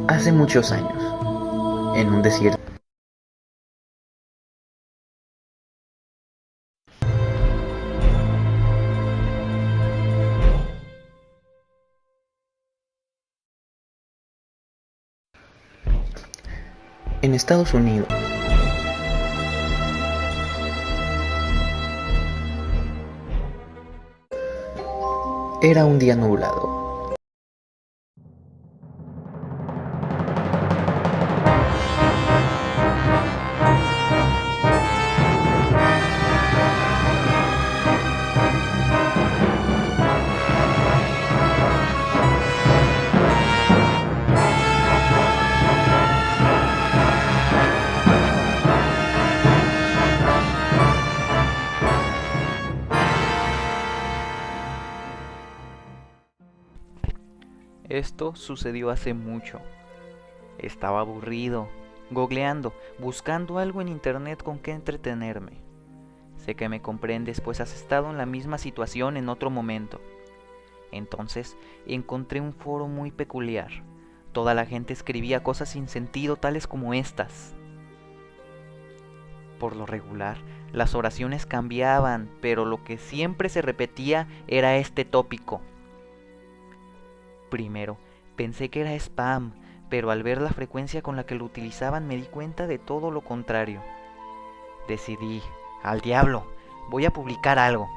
Hace muchos años, en un desierto, en Estados Unidos, era un día nublado. Esto sucedió hace mucho. Estaba aburrido, googleando, buscando algo en internet con que entretenerme. Sé que me comprendes, pues has estado en la misma situación en otro momento. Entonces encontré un foro muy peculiar. Toda la gente escribía cosas sin sentido, tales como estas. Por lo regular, las oraciones cambiaban, pero lo que siempre se repetía era este tópico. Primero, pensé que era spam, pero al ver la frecuencia con la que lo utilizaban me di cuenta de todo lo contrario. Decidí, al diablo, voy a publicar algo.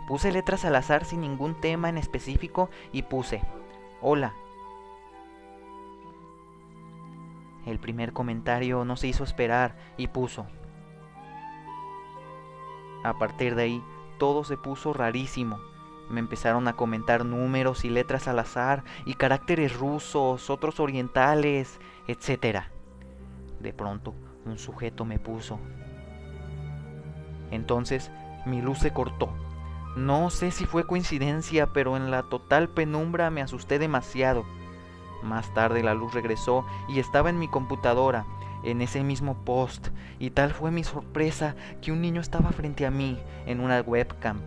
Puse letras al azar sin ningún tema en específico y puse, hola. El primer comentario no se hizo esperar y puso. A partir de ahí, todo se puso rarísimo. Me empezaron a comentar números y letras al azar y caracteres rusos, otros orientales, etcétera. De pronto, un sujeto me puso. Entonces, mi luz se cortó. No sé si fue coincidencia, pero en la total penumbra me asusté demasiado. Más tarde la luz regresó y estaba en mi computadora, en ese mismo post, y tal fue mi sorpresa que un niño estaba frente a mí, en una webcam.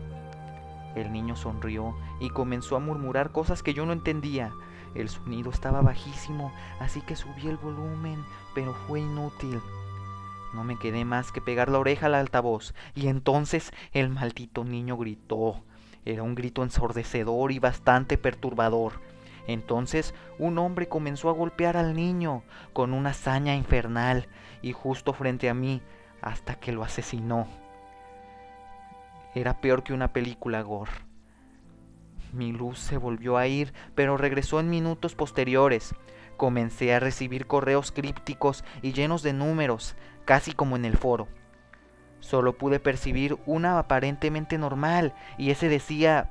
El niño sonrió y comenzó a murmurar cosas que yo no entendía. El sonido estaba bajísimo, así que subí el volumen, pero fue inútil. No me quedé más que pegar la oreja al altavoz, y entonces el maldito niño gritó. Era un grito ensordecedor y bastante perturbador. Entonces un hombre comenzó a golpear al niño con una hazaña infernal y justo frente a mí hasta que lo asesinó. Era peor que una película gore. Mi luz se volvió a ir, pero regresó en minutos posteriores. Comencé a recibir correos crípticos y llenos de números, casi como en el foro. Solo pude percibir una aparentemente normal, y ese decía...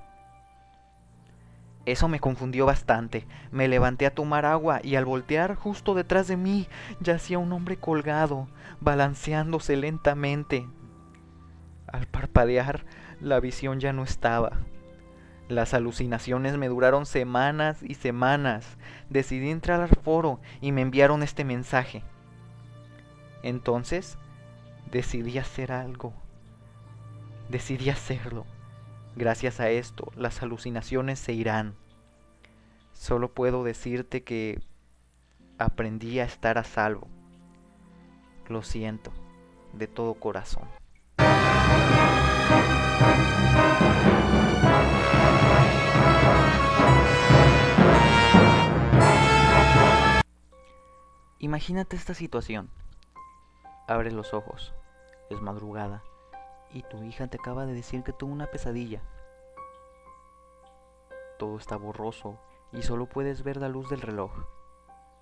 Eso me confundió bastante. Me levanté a tomar agua y al voltear justo detrás de mí yacía un hombre colgado, balanceándose lentamente. Al parpadear, la visión ya no estaba. Las alucinaciones me duraron semanas y semanas. Decidí entrar al foro y me enviaron este mensaje. Entonces, decidí hacer algo. Decidí hacerlo. Gracias a esto, las alucinaciones se irán. Solo puedo decirte que aprendí a estar a salvo. Lo siento, de todo corazón. Imagínate esta situación. Abres los ojos, es madrugada, y tu hija te acaba de decir que tuvo una pesadilla. Todo está borroso y solo puedes ver la luz del reloj.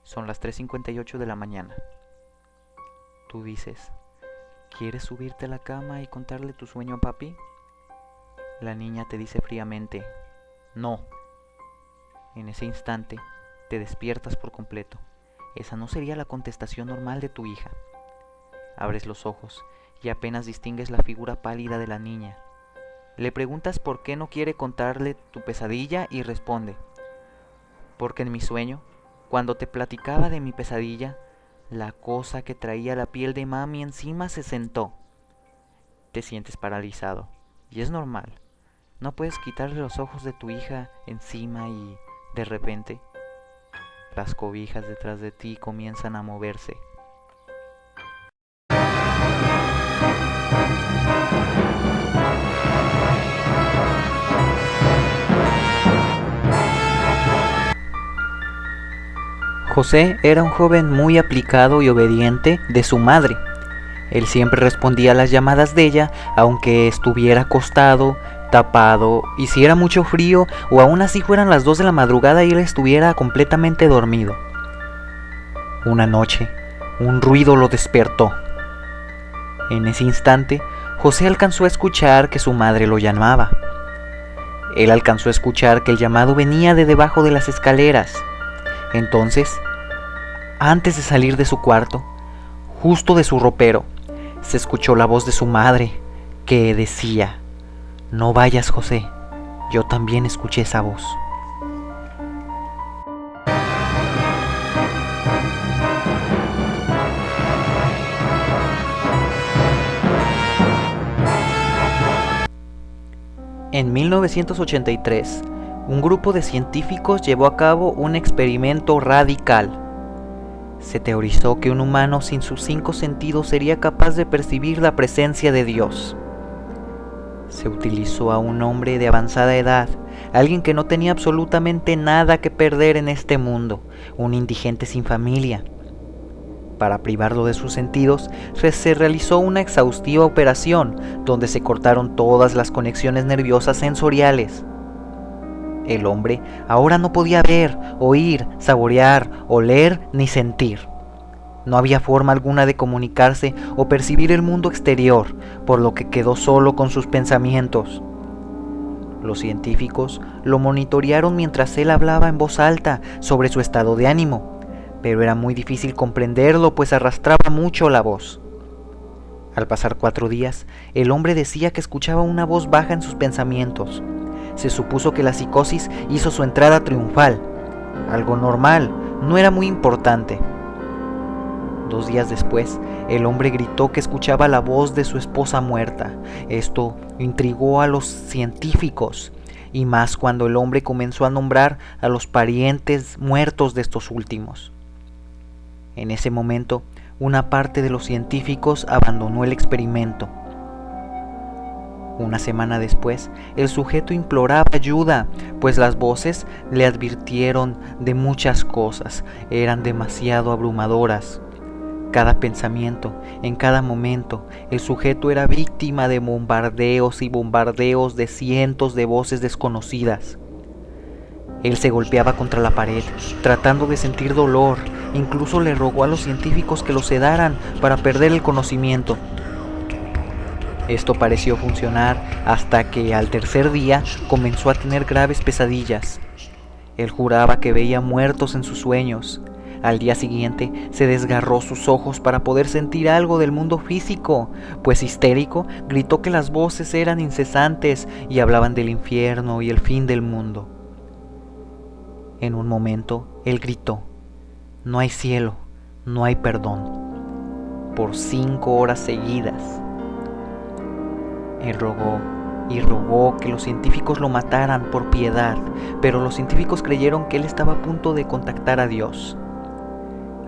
Son las 3:58 de la mañana. Tú dices, ¿quieres subirte a la cama y contarle tu sueño a papi? La niña te dice fríamente, no. En ese instante, te despiertas por completo. Esa no sería la contestación normal de tu hija. Abres los ojos y apenas distingues la figura pálida de la niña. Le preguntas por qué no quiere contarle tu pesadilla y responde, porque en mi sueño, cuando te platicaba de mi pesadilla, la cosa que traía la piel de mami encima se sentó. Te sientes paralizado, y es normal. No puedes quitarle los ojos de tu hija encima y, de repente, Las cobijas detrás de ti comienzan a moverse. José era un joven muy aplicado y obediente de su madre. Él siempre respondía a las llamadas de ella, aunque estuviera acostado, tapado, hiciera mucho frío o aún así fueran las 2 de la madrugada y él estuviera completamente dormido. Una noche, un ruido lo despertó. En ese instante, José alcanzó a escuchar que su madre lo llamaba. Él alcanzó a escuchar que el llamado venía de debajo de las escaleras. Entonces, antes de salir de su cuarto, justo de su ropero, se escuchó la voz de su madre que decía: "No vayas, José, yo también escuché esa voz". En 1983, un grupo de científicos llevó a cabo un experimento radical. Se teorizó que un humano sin sus 5 sentidos sería capaz de percibir la presencia de Dios. Se utilizó a un hombre de avanzada edad, alguien que no tenía absolutamente nada que perder en este mundo, un indigente sin familia. Para privarlo de sus sentidos, se realizó una exhaustiva operación donde se cortaron todas las conexiones nerviosas sensoriales. El hombre ahora no podía ver, oír, saborear, oler ni sentir. No había forma alguna de comunicarse o percibir el mundo exterior, por lo que quedó solo con sus pensamientos. Los científicos lo monitorearon mientras él hablaba en voz alta sobre su estado de ánimo, pero era muy difícil comprenderlo, pues arrastraba mucho la voz. Al pasar 4 días, el hombre decía que escuchaba una voz baja en sus pensamientos. Se supuso que la psicosis hizo su entrada triunfal. Algo normal, no era muy importante. 2 días después, el hombre gritó que escuchaba la voz de su esposa muerta. Esto intrigó a los científicos, y más cuando el hombre comenzó a nombrar a los parientes muertos de estos últimos. En ese momento, una parte de los científicos abandonó el experimento. Una semana después, el sujeto imploraba ayuda, pues las voces le advirtieron de muchas cosas, eran demasiado abrumadoras. Cada pensamiento, en cada momento, el sujeto era víctima de bombardeos y bombardeos de cientos de voces desconocidas. Él se golpeaba contra la pared, tratando de sentir dolor, incluso le rogó a los científicos que lo sedaran para perder el conocimiento. Esto pareció funcionar hasta que al tercer día comenzó a tener graves pesadillas. Él juraba que veía muertos en sus sueños. Al día siguiente se desgarró sus ojos para poder sentir algo del mundo físico, pues histérico gritó que las voces eran incesantes y hablaban del infierno y el fin del mundo. En un momento él gritó: "No hay cielo, no hay perdón", por 5 horas seguidas. Él rogó y rogó que los científicos lo mataran por piedad, pero los científicos creyeron que él estaba a punto de contactar a Dios.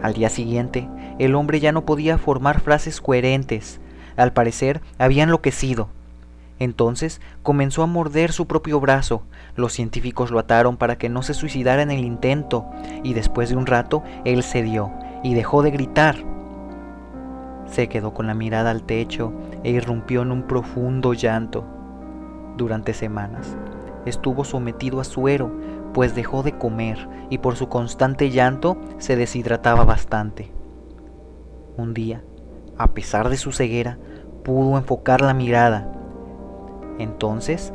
Al día siguiente, el hombre ya no podía formar frases coherentes. Al parecer, había enloquecido. Entonces, comenzó a morder su propio brazo. Los científicos lo ataron para que no se suicidara en el intento, y después de un rato, él cedió y dejó de gritar. Se quedó con la mirada al techo e irrumpió en un profundo llanto. Durante semanas estuvo sometido a suero, pues dejó de comer y por su constante llanto se deshidrataba bastante. Un día, a pesar de su ceguera, pudo enfocar la mirada. Entonces,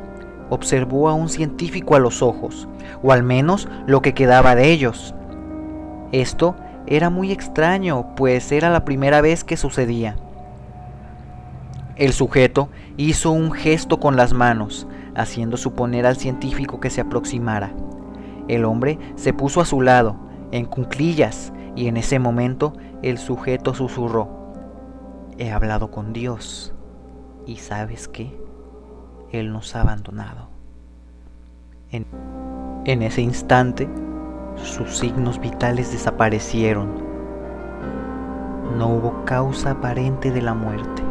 observó a un científico a los ojos, o al menos lo que quedaba de ellos. Esto era muy extraño, pues era la primera vez que sucedía. El sujeto hizo un gesto con las manos, haciendo suponer al científico que se aproximara. El hombre se puso a su lado, en cuclillas, y en ese momento el sujeto susurró: "He hablado con Dios, y ¿sabes qué? Él nos ha abandonado". En ese instante, Sus signos vitales desaparecieron. No hubo causa aparente de la muerte.